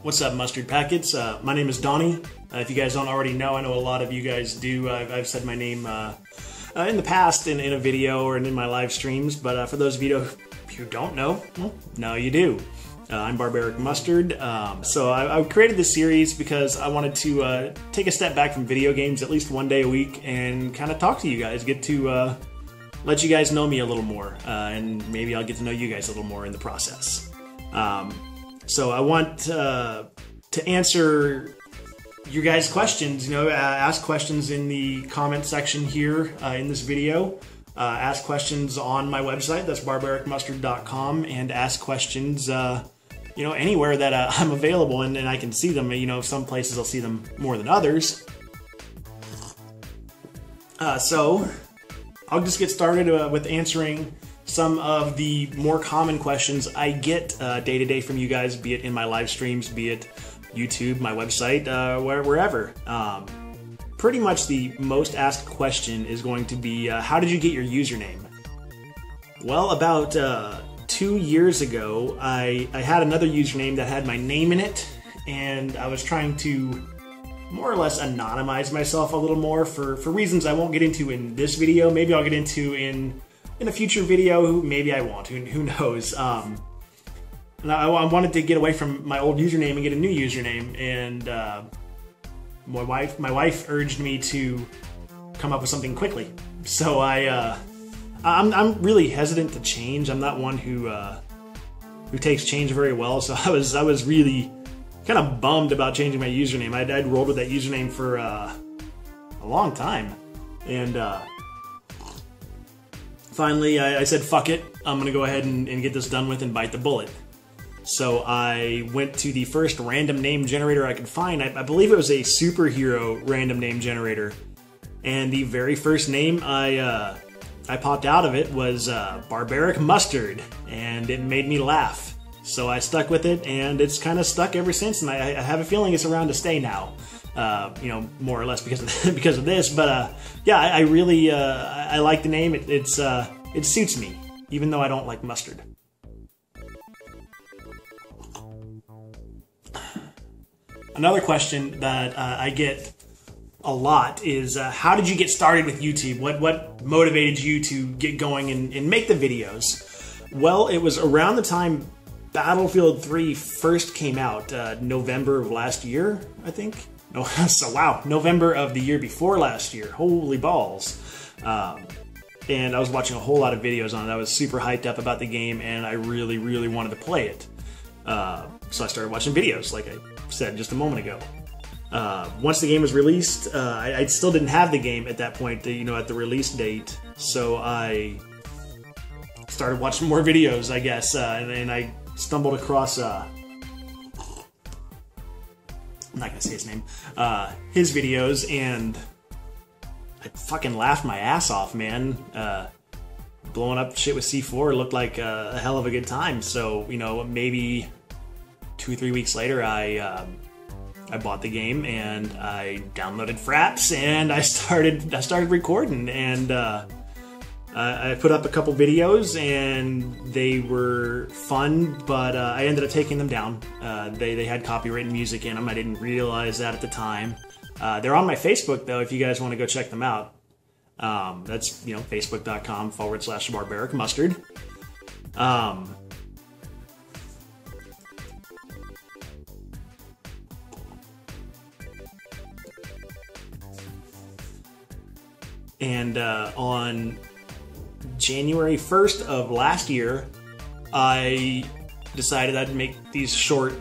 What's up, Mustard Packets? My name is Donnie. If you guys don't already know, I know a lot of you guys do. I've said my name in the past in a video or in my live streams, but for those of you who don't know, well, now you do. I'm Barbaric Mustard. So I created this series because I wanted to take a step back from video games at least one day a week and kind of talk to you guys, get to let you guys know me a little more, and maybe I'll get to know you guys a little more in the process. So I want to answer your guys' questions, ask questions in the comment section here in this video. Ask questions on my website, that's barbaricmustard.com, and ask questions, anywhere that I'm available and I can see them. Some places I'll see them more than others. So I'll just get started with answering some of the more common questions I get day to day from you guys, be it in my live streams, be it YouTube, my website, wherever. Pretty much the most asked question is going to be, how did you get your username? Well, about 2 years ago, I had another username that had my name in it, and I was trying to more or less anonymize myself a little more for reasons I won't get into in this video. Maybe I'll get into in a future video, maybe I won't, who knows. And I wanted to get away from my old username and get a new username, and my wife urged me to come up with something quickly. So I'm really hesitant to change. I'm not one who takes change very well, so I was really kind of bummed about changing my username. I'd rolled with that username for a long time, and finally, I said, fuck it, I'm gonna go ahead and get this done with and bite the bullet. So I went to the first random name generator I could find. I believe it was a superhero random name generator. And the very first name I popped out of it was Barbaric Mustard, and it made me laugh. So I stuck with it, and it's kind of stuck ever since, and I have a feeling it's around to stay now. More or less because of this, but yeah, I really I like the name. It suits me, even though I don't like mustard. Another question that I get a lot is, how did you get started with YouTube? What motivated you to get going and make the videos? Well, it was around the time Battlefield 3 first came out, November of last year, I think. No, so wow, November of the year before last year. Holy balls. And I was watching a whole lot of videos on it. I was super hyped up about the game, and I really, really wanted to play it. So I started watching videos, like I said just a moment ago. Once the game was released, I still didn't have the game at that point, at the release date. So I started watching more videos, I guess, and I stumbled across, I'm not gonna say his name, his videos, and I fucking laughed my ass off, man. Blowing up shit with C4 looked like a hell of a good time. So, maybe 2-3 weeks later, I bought the game and I downloaded Fraps and I started recording, and I put up a couple videos and they were fun, but I ended up taking them down. They had copyrighted music in them. I didn't realize that at the time. They're on my Facebook though, if you guys want to go check them out. That's, facebook.com/Barbaric Mustard. And on January 1st of last year, I decided I'd make these short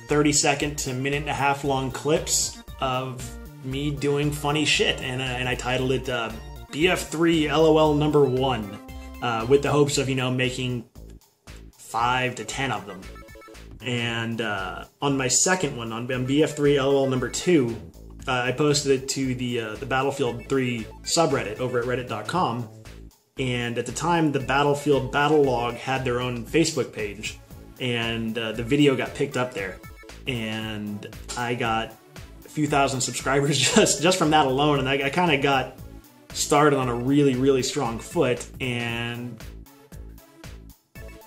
30-second to minute-and-a-half long clips of me doing funny shit, and I titled it BF3 LOL number 1, with the hopes of, making 5 to 10 of them. And on my second one, on BF3 LOL number 2, I posted it to the Battlefield 3 subreddit over at reddit.com, and at the time the Battlefield Battle Log had their own Facebook page, and the video got picked up there, and I got a few thousand subscribers just from that alone, and I kind of got started on a really, really strong foot, and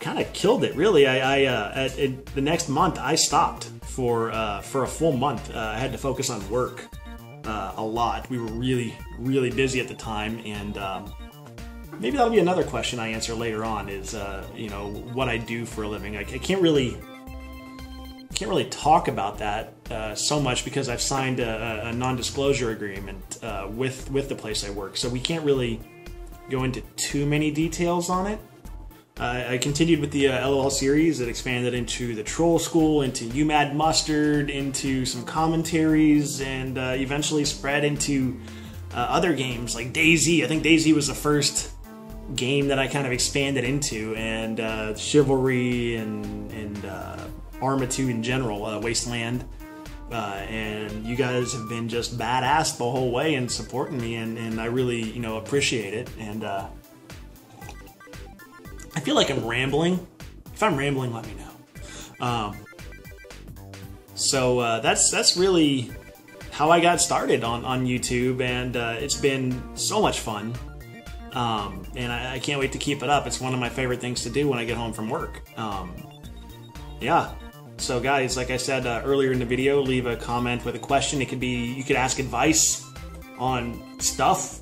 kind of killed it, really. The next month I stopped for a full month. I had to focus on work a lot. We were really busy at the time, and maybe that'll be another question I answer later on. Is you know, what I do for a living. I can't really talk about that so much because I've signed a non-disclosure agreement with the place I work, so we can't really go into too many details on it. I continued with the LOL series. It expanded into the Troll School, into You Mad Mustard, into some commentaries, and eventually spread into other games like DayZ. I think DayZ was the first game that I kind of expanded into, and Chivalry and Arma 2 in general, Wasteland. And you guys have been just badass the whole way and supporting me, and I really, you know, appreciate it. And I feel like I'm rambling. If I'm rambling, let me know. So that's really how I got started on YouTube, and it's been so much fun. And I can't wait to keep it up. It's one of my favorite things to do when I get home from work. Yeah. So guys, like I said earlier in the video, leave a comment with a question. It could be, you could ask advice on stuff.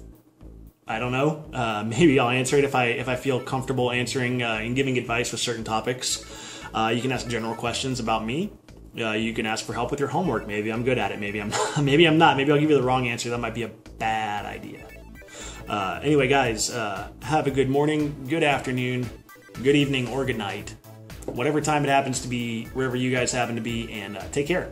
I don't know. Maybe I'll answer it if I feel comfortable answering and giving advice with certain topics. You can ask general questions about me. You can ask for help with your homework. Maybe I'm good at it. Maybe I'm not. Maybe I'm not. Maybe I'll give you the wrong answer. That might be a bad idea. Anyway, guys, have a good morning, good afternoon, good evening, or good night. Whatever time it happens to be, wherever you guys happen to be, and take care.